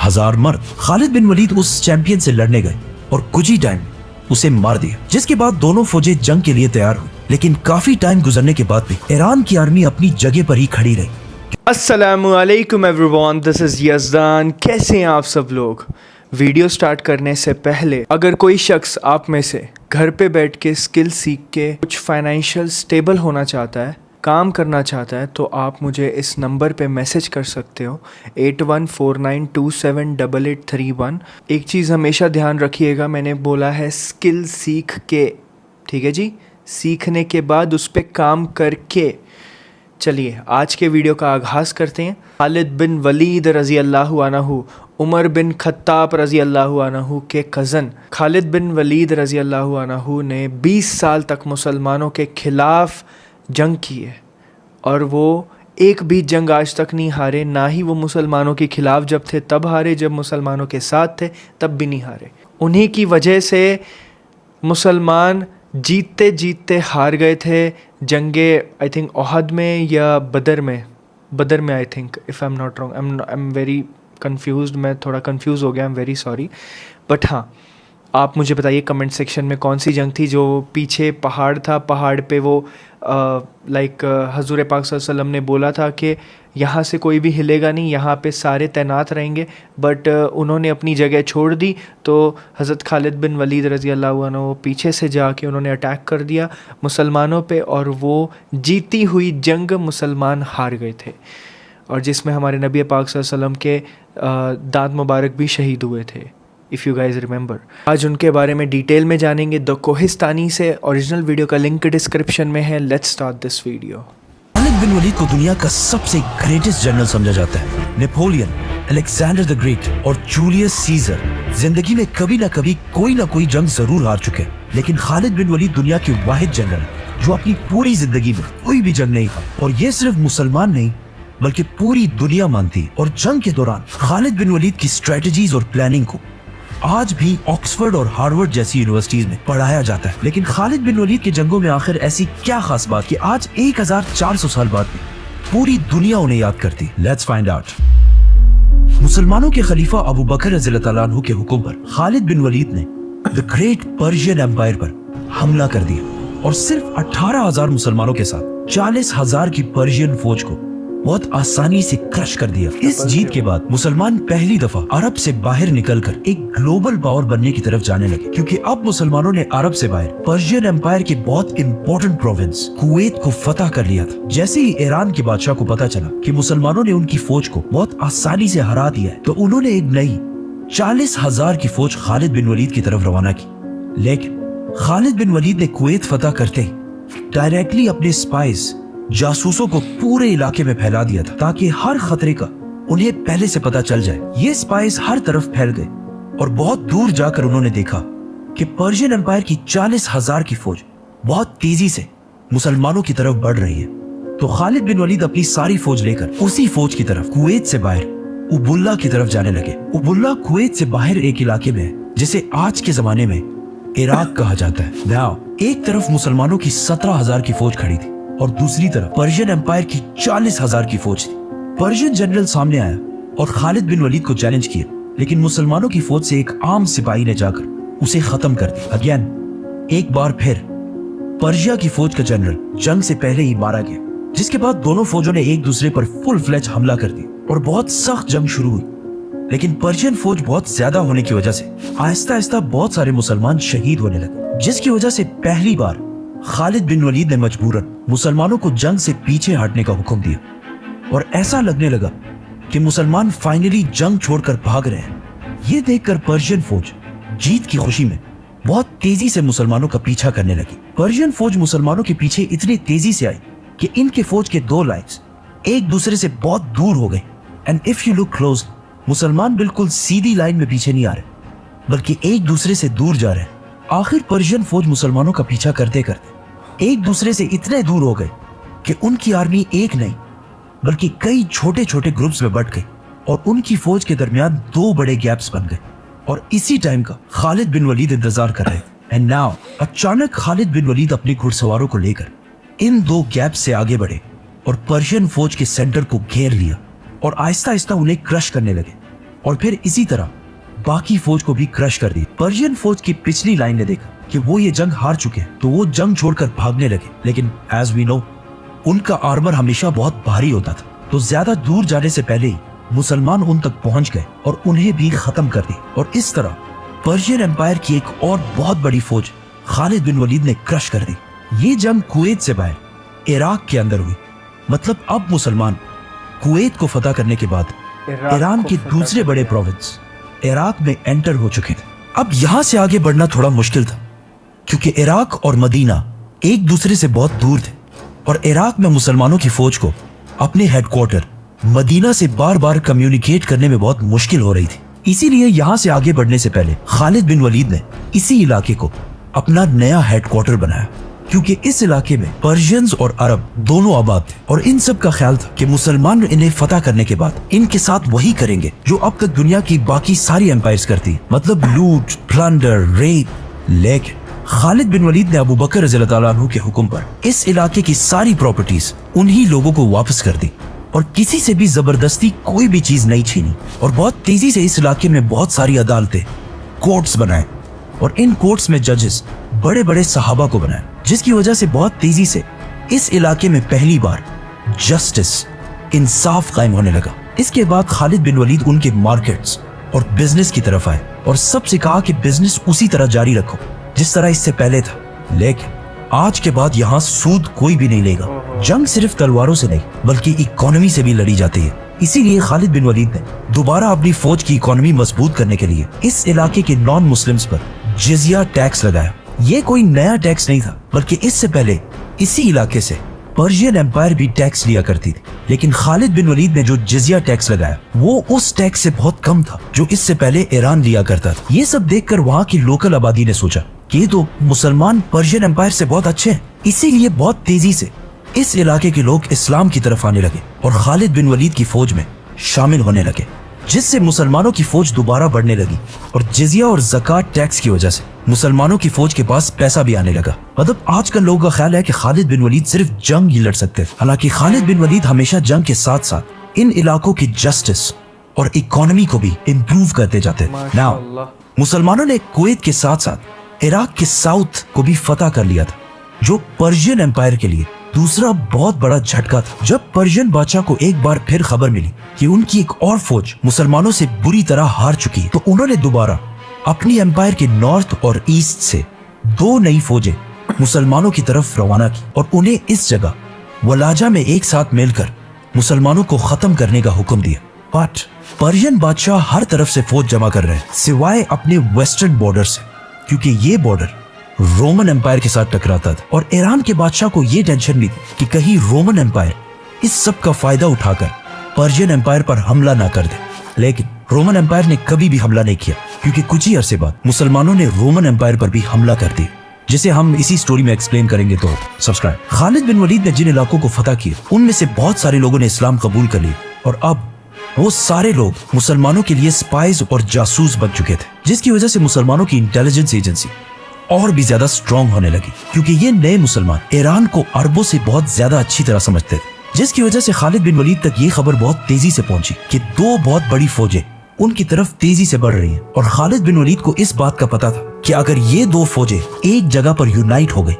1000 मर्द। खालिद बिन वलीद उस चैंपियन से लड़ने गए और कुछ ही टाइम उसे मार दिया, जिसके बाद दोनों फौजें जंग के लिए तैयार हुई। लेकिन काफी टाइम गुजरने के बाद भी ईरान की आर्मी अपनी जगह पर ही खड़ी रही। अस्सलामुअलैकुम एवरीवन, दिस इज़ यज़दान। कैसे हैं आप सब लोग? वीडियो स्टार्ट करने से पहले अगर कोई शख्स आप में से घर पे बैठ के स्किल सीख के कुछ फाइनेंशियल स्टेबल होना चाहता है, काम करना चाहता है, तो आप मुझे इस नंबर पे मैसेज कर सकते हो 8149278831। एक चीज़ हमेशा ध्यान रखिएगा, मैंने बोला है स्किल सीख के, ठीक है जी, सीखने के बाद उस पर काम करके। चलिए आज के वीडियो का आगाज़ करते हैं। खालिद बिन वलीद रज़ी अल्लाहु अन्हु उमर बिन खत्ताब रज़ी अल्लाहु अन्हु के कज़न खालिद बिन वलीद रज़ी अल्लाहु अन्हु ने 20 साल तक मुसलमानों के ख़िलाफ़ जंग की है और वो एक भी जंग आज तक नहीं हारे। ना ही वो मुसलमानों के ख़िलाफ़ जब थे तब हारे, जब मुसलमानों के साथ थे तब भी नहीं हारे। उन्हीं की वजह से मुसलमान जीतते जीतते हार गए थे जंगे, आई थिंक ओहद में या बदर में I think, if I am not wrong, I am very confused, मैं थोड़ा कंफ्यूज हो गया, I am very sorry. But हाँ, आप मुझे बताइए कमेंट सेक्शन में कौन सी जंग थी जो पीछे पहाड़ था, पहाड़ पे वो हज़ूर पाक सल्लल्लाहु अलैहि वसल्लम ने बोला था कि यहाँ से कोई भी हिलेगा नहीं, यहाँ पे सारे तैनात रहेंगे, बट उन्होंने अपनी जगह छोड़ दी। तो हज़रत खालिद बिन वलीद रज़ी अल्लाहु अन्हु पीछे से जाके उन्होंने अटैक कर दिया मुसलमानों पे और वो जीती हुई जंग मुसलमान हार गए थे, और जिसमें हमारे नबी पाक सल्लल्लाहु अलैहि वसल्लम के दांत मुबारक भी शहीद हुए थे, इफ़ यू गाइज रिमेंबर। आज उनके बारे में डिटेल में जानेंगे द कोहिस्तानी से। ओरिजिनल वीडियो का लिंक डिस्क्रिप्शन में है। Let's start this video. Khalid bin Walid को दुनिया का सबसे ग्रेटेस्ट जनरल समझा जाता है। नेपोलियन, अलेक्जेंडर द ग्रेट और जूलियस सीजर जिंदगी में कभी ना कभी कोई ना कोई जंग जरूर हार चुके हैं, लेकिन खालिद बिन वलीद दुनिया के वाहिद जनरल जो अपनी पूरी जिंदगी में कोई भी जंग नहीं हारा। और ये सिर्फ मुसलमान नहीं बल्कि पूरी दुनिया मानती। और जंग के दौरान खालिद बिन वलीद की स्ट्रेटजीज और प्लानिंग को आज भी ऑक्सफोर्ड और हार्वर्ड जैसी यूनिवर्सिटीज में पढ़ाया जाता है। लेकिन खालिद बिन वलीद के जंगों में आखिर ऐसी क्या खास बात कि आज 1400 साल बाद भी पूरी दुनिया उन्हें याद करती? Let's find out. मुसलमानों के खलीफा अबू बकर रज़ियल्लाहु ताला अन्हु के हुक्म पर खालिद बिन वलीद ने द ग्रेट पर्शियन एम्पायर पर हमला कर दिया और सिर्फ 18,000 मुसलमानों के साथ 40,000 की पर्शियन फौज को बहुत आसानी से क्रश कर दिया। इस जीत के बाद मुसलमान पहली दफा अरब से बाहर निकलकर एक ग्लोबल पावर बनने की तरफ जाने लगे, क्योंकि अब मुसलमानों ने अरब से बाहर पर्शियन एम्पायर के बहुत इंपॉर्टेंट प्रोविंस कुवैत को फतह कर लिया था। जैसे ही ईरान के बादशाह को पता चला कि मुसलमानों ने उनकी फौज को बहुत आसानी से हरा दिया है, तो उन्होंने एक नई 40,000 की फौज खालिद बिन वलीद की तरफ रवाना की। लेकिन खालिद बिन वलीद ने कुवैत फतह करते ही डायरेक्टली अपने स्पाइस, जासूसों को पूरे इलाके में फैला दिया था ताकि हर खतरे का उन्हें पहले से पता चल जाए। ये स्पाइस हर तरफ फैल गए और बहुत दूर जाकर उन्होंने देखा कि पर्शियन एम्पायर की 40,000 की फौज बहुत तेजी से मुसलमानों की तरफ बढ़ रही है। तो खालिद बिन वलीद अपनी सारी फौज लेकर उसी फौज की तरफ कुवैत से बाहर उबुल्ला की तरफ जाने लगे। उबुल्ला कुवैत से बाहर एक इलाके में है जिसे आज के जमाने में इराक कहा जाता है। नाउ एक तरफ मुसलमानों की 17,000 की फौज खड़ी थी और दूसरी तरफ पर्शियन एम्पायर की 40,000 की फौज थी। पर्शियन जनरल सामने आया और खालिद बिन वलीद को चैलेंज किया, लेकिन मुसलमानों की फौज से एक आम सिपाही ने जाकर उसे खत्म कर दिया। अगेन एक बार फिर पर्शिया की फौज का जनरल जंग से पहले ही मारा गया, जिसके बाद दोनों फौजों ने एक दूसरे पर फुल फ्लेज हमला कर दिया और बहुत सख्त जंग शुरू हुई। लेकिन पर्शियन फौज बहुत ज्यादा होने की वजह से आहिस्ता आहिस्ता बहुत सारे मुसलमान शहीद होने लगे, जिसकी वजह से पहली बार खालिद बिन वलीद ने मजबूरन मुसलमानों को जंग से पीछे हटने का हुक्म दिया। और ऐसा लगने लगा कि मुसलमान फाइनली जंग छोड़कर भाग रहे हैं। ये देखकर पर्शियन फौज जीत की खुशी में बहुत तेजी से मुसलमानों का पीछा करने लगी। पर्शियन फौज मुसलमानों के पीछे इतनी तेजी से आई कि इनके फौज के दो लाइन्स एक दूसरे से बहुत दूर हो गए। And if you look close, मुसलमान बिल्कुल सीधी लाइन में पीछे नहीं आ रहे बल्कि एक दूसरे से दूर जा रहे हैं। आखिर पर्शियन फौज मुसलमानों का पीछा करते करते एक दूसरे से इतने दूर हो गए कि उनकी आर्मी एक नहीं बल्कि कई छोटे छोटे ग्रुप्स में बट गई और उनकी फौज के दरमियान दो बड़े गैप्स बन गए। और इसी टाइम का खालिद बिन वलीद इंतजार कर रहे। एंड नाउ अचानक खालिद बिन वलीद अपने घुड़सवारों को लेकर इन दो गैप्स से आगे बढ़े और पर्शियन फौज के सेंटर को घेर लिया और आहिस्ता आहिस्ता उन्हें क्रश करने लगे। और फिर इसी तरह बाकी फौज को भी क्रश कर दी। पर्शियन फौज की पिछली लाइन ने देखा कि वो ये जंग हार चुके हैं, तो वो जंग छोड़कर भागने लगे। लेकिन एज वी नो, उनका आर्मर हमेशा बहुत भारी होता था, तो ज्यादा दूर जाने से पहले ही मुसलमान उन तक पहुंच गए और उन्हें भी खत्म कर दी। और इस तरह पर्शियन एम्पायर की एक और बहुत बड़ी फौज खालिद बिन वलीद ने क्रश कर दी। ये जंग कुवैत से बाहर इराक के अंदर हुई। मतलब अब मुसलमान कुवैत को फतह करने के बाद ईरान के दूसरे बड़े प्रोविंस इराक में एंटर हो चुके थे। अब यहां से आगे बढ़ना थोड़ा मुश्किल था, क्योंकि इराक और मदीना एक दूसरे से बहुत दूर थे और इराक में मुसलमानों की फौज को अपने हेडक्वार्टर मदीना से बार बार कम्युनिकेट करने में बहुत मुश्किल हो रही थी। इसीलिए यहां से आगे बढ़ने से पहले खालिद बिन वलीद ने इसी इलाके को अपना नया हेडक्वार्टर बनाया, क्योंकि इस इलाके में पर्शियंस और अरब दोनों आबाद थे और इन सब का ख्याल था कि मुसलमान इन्हें फतह करने के बाद इनके साथ वही करेंगे जो अब तक दुनिया की बाकी सारी एम्पायर्स करती है, मतलब लूट, प्लंडर, रेप। लेकिन खालिद बिन वलीद ने अबू बकर रज़ियल्लाहु ताला अन्हु के हुक्म पर इस इलाके की सारी प्रॉपर्टीज उन्हीं लोगों को वापस कर दी और किसी से भी जबरदस्ती कोई भी चीज नहीं छीनी और बहुत तेजी से इस इलाके में बहुत सारी अदालतें, कोर्ट्स बनाए और इन कोर्ट्स में जजेस बड़े बड़े सहाबा को बनाए, जिसकी वजह से बहुत तेजी से इस इलाके में पहली बार जस्टिस, इंसाफ कायम होने लगा। इसके बाद खालिद बिन वलीद उनके मार्केट्स और बिजनेस की तरफ आए और सबसे कहा कि बिजनेस उसी तरह जारी रखो जिस तरह इससे पहले था। लेकिन आज के बाद यहाँ सूद कोई भी नहीं लेगा। जंग सिर्फ तलवारों से नहीं बल्कि इकोनॉमी से भी लड़ी जाती है। इसीलिए खालिद बिन वलीद ने दोबारा अपनी फौज की इकोनॉमी मजबूत करने के लिए इस इलाके के नॉन मुस्लिम्स पर जिजिया टैक्स लगाया। ये कोई नया टैक्स नहीं था, बल्कि इससे पहले इसी इलाके से पर्शियन एम्पायर भी टैक्स लिया करती थी। लेकिन खालिद बिन वलीद ने जो जिजिया टैक्स लगाया वो उस टैक्स से बहुत कम था जो इससे पहले ईरान लिया करता था। ये सब देखकर वहाँ की लोकल आबादी ने सोचा कि ये तो मुसलमान पर्शियन एम्पायर से बहुत अच्छे हैं, इसीलिए बहुत तेजी से इस इलाके के लोग इस्लाम की तरफ आने लगे और खालिद बिन वलीद की फौज में शामिल होने लगे, जिससे मुसलमानों की फौज दोबारा बढ़ने लगी और जिजिया और ज़कात टैक्स की वजह से मुसलमानों की फौज के पास पैसा भी आने लगा। मतलब आजकल लोगों का ख्याल है कि खालिद बिन वलीद सिर्फ जंग ही लड़ सकते थे, हालांकि खालिद बिन वलीद हमेशा जंग के साथ साथ इन इलाकों की जस्टिस और इकोनॉमी को भी इम्प्रूव करते जाते। नाउ मुसलमानों ने कुवैत के साथ साथ इराक के साउथ को भी फतह कर लिया था, जो पर्शियन एम्पायर के लिए दूसरा बहुत बड़ा झटका था। जब पर्शियन बादशाह को एक बार फिर खबर मिली कि उनकी एक और फौज मुसलमानों से बुरी तरह हार चुकी है, तो उन्होंने दोबारा अपनी एम्पायर के नॉर्थ और ईस्ट से 2 नई फौजें मुसलमानों की तरफ रवाना की और उन्हें इस जगह वलाजा में एक साथ मिलकर मुसलमानों को खत्म करने का हुक्म दिया। बट पर्शियन बादशाह हर तरफ से फौज जमा कर रहे हैं सिवाय अपने वेस्टर्न बॉर्डर से, क्योंकि ये बॉर्डर रोमन एम्पायर के साथ टकराता था और ईरान के बादशाह को ये टेंशन भी थी कि कहीं रोमन एम्पायर इस सब का फायदा उठाकर पर्शियन एम्पायर पर हमला ना कर दे। लेकिन रोमन एम्पायर ने कभी भी हमला नहीं किया, क्योंकि कुछ ही अरसे बाद मुसलमानों ने रोमन एम्पायर पर भी हमला कर दिया, जिसे हम इसी स्टोरी में एक्सप्लेन करेंगे, तो सब्सक्राइब। खालिद बिन वलीद ने जिन इलाकों को फतह किया उनमें से बहुत सारे लोगों ने इस्लाम कबूल कर लिया और अब वो सारे लोग मुसलमानों के लिए स्पाइज और जासूस बन चुके थे, जिसकी वजह से मुसलमानों की इंटेलिजेंस एजेंसी और भी ज्यादा स्ट्रॉन्ग होने लगी, क्योंकि ये नए मुसलमान ईरान को अरबों से बहुत ज्यादा अच्छी तरह समझते थे, जिसकी वजह से खालिद बिन वलीद तक ये खबर बहुत तेजी से पहुंची कि 2 बहुत बड़ी फौजें उनकी तरफ तेजी से बढ़ रही हैं। और खालिद बिन वलीद को इस बात का पता था कि अगर ये 2 फौजें एक जगह पर यूनाइट हो गई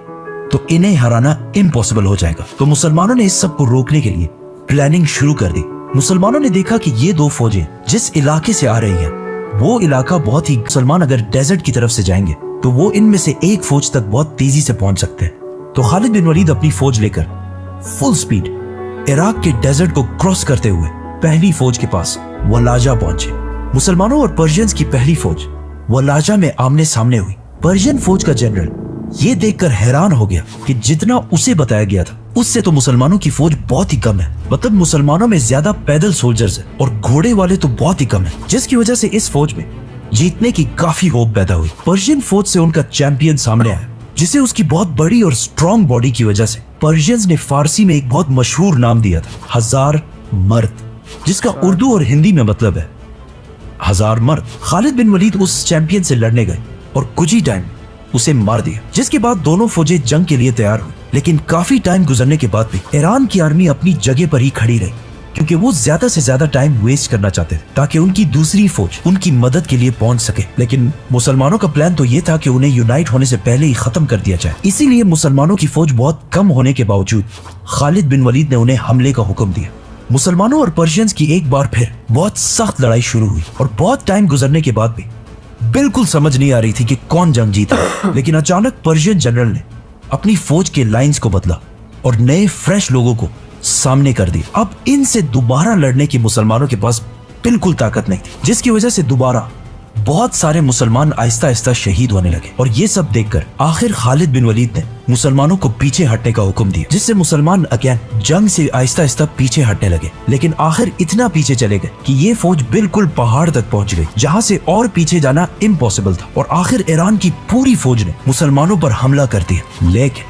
तो इन्हें हराना इम्पॉसिबल हो जाएगा। तो मुसलमानों ने इस सब को रोकने के लिए प्लानिंग शुरू कर दी। मुसलमानों ने देखा कि ये 2 फौजें जिस इलाके से आ रही हैं वो इलाका बहुत ही, मुसलमान अगर डेजर्ट की तरफ से जाएंगे तो वो इनमें से एक फौज तक बहुत तेजी से पहुंच सकते हैं। तो खालिद बिन वलीद अपनी फौज लेकर फुल स्पीड इराक के डेजर्ट को क्रॉस करते हुए पहली फौज के पास वलाजा पहुंचे। मुसलमानों और पर्शियंस की पहली फौज वलाजा में आमने सामने हुई। पर्शियन फौज का जनरल ये देखकर हैरान हो गया कि जितना उसे बताया गया था उससे तो मुसलमानों की फौज बहुत ही कम है। मतलब मुसलमानों में ज्यादा पैदल सोल्जर्स है और घोड़े वाले तो बहुत ही कम है, जिसकी वजह से इस फौज में जीतने की काफी होप पैदा हुई। पर्शियन फौज से उनका चैंपियन सामने आया, जिसे उसकी बहुत बड़ी और स्ट्रॉन्ग बॉडी की वजह से पर्शियंस ने फारसी में एक बहुत मशहूर नाम दिया था, हजार मर्द, जिसका उर्दू और हिंदी में मतलब है हजार मर्द। खालिद बिन वलीद उस चैंपियन से लड़ने गए और कुछ ही टाइम उसे मार दिया, जिसके बाद दोनों फौजें जंग के लिए तैयार हुई। लेकिन काफी टाइम गुजरने के बाद भी ईरान की आर्मी अपनी जगह पर ही खड़ी रही, क्योंकि वो ज्यादा से ज्यादा टाइम वेस्ट करना चाहते थे ताकि उनकी दूसरी फौज उनकी मदद के लिए पहुंच सके। लेकिन मुसलमानों का प्लान तो ये था कि उन्हें यूनाइट होने से पहले ही खत्म कर दिया जाए। इसीलिए मुसलमानों की फौज बहुत कम होने के बावजूद खालिद बिन वलीद ने उन्हें हमले का हुक्म दिया। मुसलमानों और पर्शियंस की एक बार फिर बहुत सख्त लड़ाई शुरू हुई और बहुत टाइम गुजरने के बाद भी बिल्कुल समझ नहीं आ रही थी कि कौन जंग जीता। लेकिन अचानक पर्शियन जनरल ने अपनी फौज के लाइंस को बदला और नए फ्रेश लोगों को सामने कर दिया। अब इनसे दोबारा लड़ने की मुसलमानों के पास बिल्कुल ताकत नहीं थी, जिसकी वजह से दोबारा बहुत सारे मुसलमान आहिस्ता आहिस्ता शहीद होने लगे। और ये सब देखकर आखिर खालिद बिन वलीद ने मुसलमानों को पीछे हटने का हुक्म दिया, जिससे मुसलमान अगेन जंग से आहिस्ता आहिस्ता पीछे हटने लगे। लेकिन आखिर इतना पीछे चले गए कि ये फौज बिल्कुल पहाड़ तक पहुंच गई, जहां से और पीछे जाना इम्पॉसिबल था। और आखिर ईरान की पूरी फौज ने मुसलमानों पर हमला कर दिया। लेकिन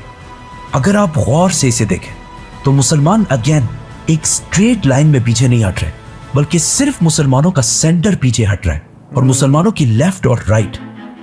अगर आप गौर से इसे देखें तो मुसलमान अगेन एक स्ट्रेट लाइन में पीछे नहीं हट रहे, बल्कि सिर्फ मुसलमानों का सेंटर पीछे हट रहा है और मुसलमानों की लेफ्ट और राइट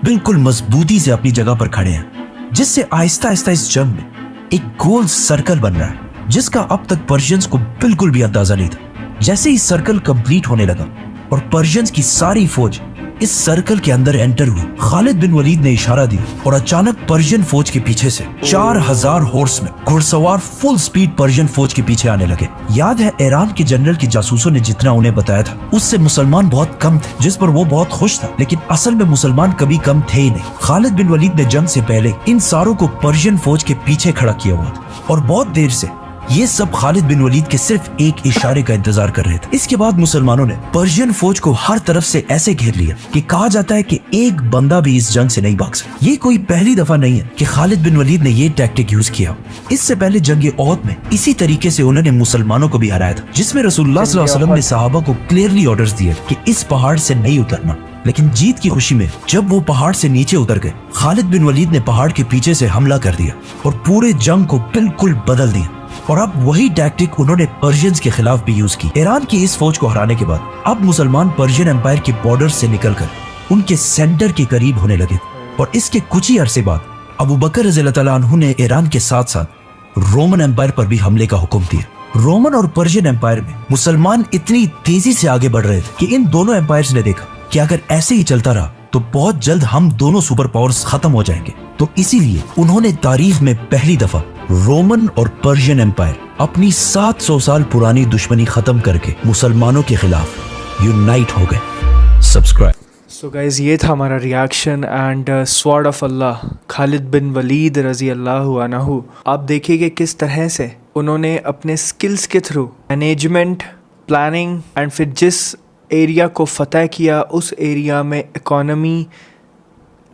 बिल्कुल मजबूती से अपनी जगह पर खड़े हैं, जिससे आहिस्ता आहिस्ता इस जंग में एक गोल सर्कल बन रहा है, जिसका अब तक पर्शियंस को बिल्कुल भी अंदाजा नहीं था। जैसे ही सर्कल कंप्लीट होने लगा और पर्शियंस की सारी फौज इस सर्कल के अंदर एंटर हुई, खालिद बिन वलीद ने इशारा दिया और अचानक पर्शियन फौज के पीछे से 4000 हॉर्समैन घुड़सवार फुल स्पीड पर्शियन फौज के पीछे आने लगे। याद है ईरान के जनरल की जासूसों ने जितना उन्हें बताया था, उससे मुसलमान बहुत कम थे, जिस पर वो बहुत खुश था। लेकिन असल में मुसलमान कभी कम थे ही नहीं। खालिद बिन वलीद ने जंग से पहले इन सारों को पर्शियन फौज के पीछे खड़ा किया हुआ था और बहुत देर से ये सब खालिद बिन वलीद के सिर्फ एक इशारे का इंतजार कर रहे थे। इसके बाद मुसलमानों ने पर्शियन फौज को हर तरफ से ऐसे घेर लिया कि कहा जाता है कि एक बंदा भी इस जंग से नहीं भाग सकता। ये कोई पहली दफा नहीं है कि खालिद बिन वलीद ने ये टैक्टिक यूज किया। इससे पहले जंग ओहद में इसी तरीके से उन्होंने मुसलमानों को भी हराया था, जिसमें रसूलुल्लाह सल्लल्लाहु अलैहि वसल्लम ने सहाबा को क्लियरली ऑर्डर्स दिए कि इस पहाड़ से नहीं उतरना। लेकिन जीत की खुशी में जब वो पहाड़ से नीचे उतर गए, खालिद बिन वलीद ने पहाड़ के पीछे से हमला कर दिया और पूरे जंग को बिल्कुल बदल दिया। और अब वही टैक्टिक उन्होंने पर्शियंस के खिलाफ भी यूज की। ईरान की इस फौज को हराने के बाद अब मुसलमान पर्शियन एम्पायर के बॉर्डर से निकलकर उनके सेंटर के करीब होने लगे और इसके कुछ ही अरसे बाद अबू बकर रज़ियल्लाहु तआला अन्हु ने ईरान के साथ साथ रोमन एम्पायर पर भी हमले का हुक्म दिया। रोमन और पर्शियन एम्पायर में मुसलमान इतनी तेजी से आगे बढ़ रहे थे कि इन दोनों एम्पायर्स ने देखा कि अगर ऐसे ही चलता रहा तो बहुत जल्द हम दोनों सुपर पावर्स खत्म हो जाएंगे। तो इसीलिए उन्होंने तारीख में पहली दफा रोमन और पर्शियन एम्पायर अपनी 700 साल पुरानी दुश्मनी खत्म करके मुसलमानों के खिलाफ यूनाइट हो गए। सब्सक्राइब। सो गाइज़, ये था हमारा reaction and sword of Allah Khalid bin Waleed रज़ी अल्लाह अन्हु। आप देखिए किस तरह से उन्होंने अपने स्किल्स के थ्रू मैनेजमेंट, प्लानिंग एंड फिर जिस एरिया को फ़तह किया उस एरिया में इकोनॉमी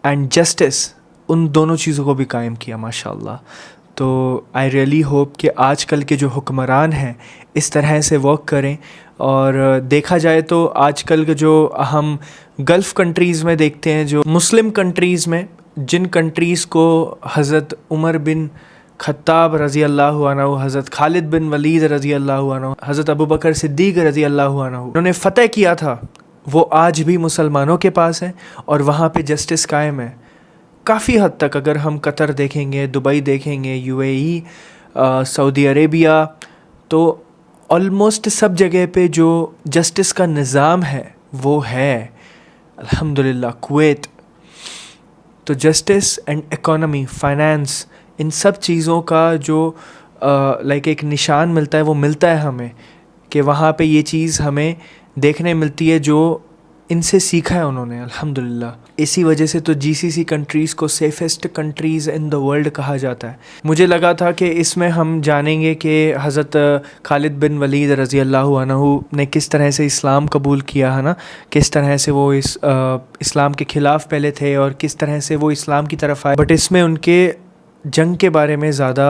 एंड जस्टिस, उन दोनों चीज़ों को भी कायम किया माशाल्लाह। तो आई रियली होप कि आजकल के जो हुक्मरान हैं इस तरह से वर्क करें। और देखा जाए तो आजकल के जो हम गल्फ़ कंट्रीज़ में देखते हैं, जो मुस्लिम कंट्रीज़ में, जिन कंट्रीज़ को हज़रत उमर बिन खत्ताब रज़ी अल्लाह अन्हु, हज़रत खालिद बिन वलीद रज़ी अल्लाह अन्हु, हज़रत अबू बकर सिद्दीक़ रज़ी अल्लाह अन्हु उन्होंने फ़तह किया था, वो आज भी मुसलमानों के पास है और वहाँ पे जस्टिस कायम है। काफ़ी हद तक अगर हम कतर देखेंगे, दुबई देखेंगे, यूएई, सऊदी अरेबिया, तो ऑलमोस्ट सब जगह पे जो जस्टिस का निज़ाम है वो है अल्हम्दुलिल्लाह। कुवैत, तो जस्टिस एंड इकोनॉमी, फाइनेंस, इन सब चीज़ों का जो लाइक एक निशान मिलता है, वो मिलता है हमें कि वहाँ पे ये चीज़ हमें देखने मिलती है जो इनसे सीखा है उन्होंने अल्हम्दुलिल्लाह। इसी वजह से तो जीसीसी कंट्रीज़ को safest countries in the world कहा जाता है। मुझे लगा था कि इसमें हम जानेंगे कि हज़रत खालिद बिन वलीद रज़ी अल्लाह अन्हु ने किस तरह से इस्लाम कबूल किया है ना, किस तरह से वो इस्लाम के ख़िलाफ़ पहले थे और किस तरह से वो इस्लाम की तरफ आए। बट इसमें उनके जंग के बारे में ज़्यादा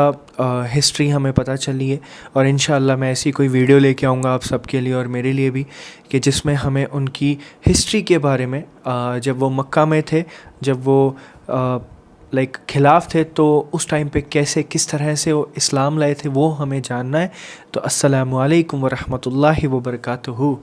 हिस्ट्री हमें पता चली है और इंशाअल्लाह मैं ऐसी कोई वीडियो लेके आऊँगा आप सबके लिए और मेरे लिए भी, कि जिसमें हमें उनकी हिस्ट्री के बारे में, जब वो मक्का में थे, जब वो लाइक खिलाफ थे, तो उस टाइम पे कैसे किस तरह से वो इस्लाम लाए थे, वो हमें जानना है। तो अस्सलामु अलैकुम व रहमतुल्लाहि व बरकातुहू।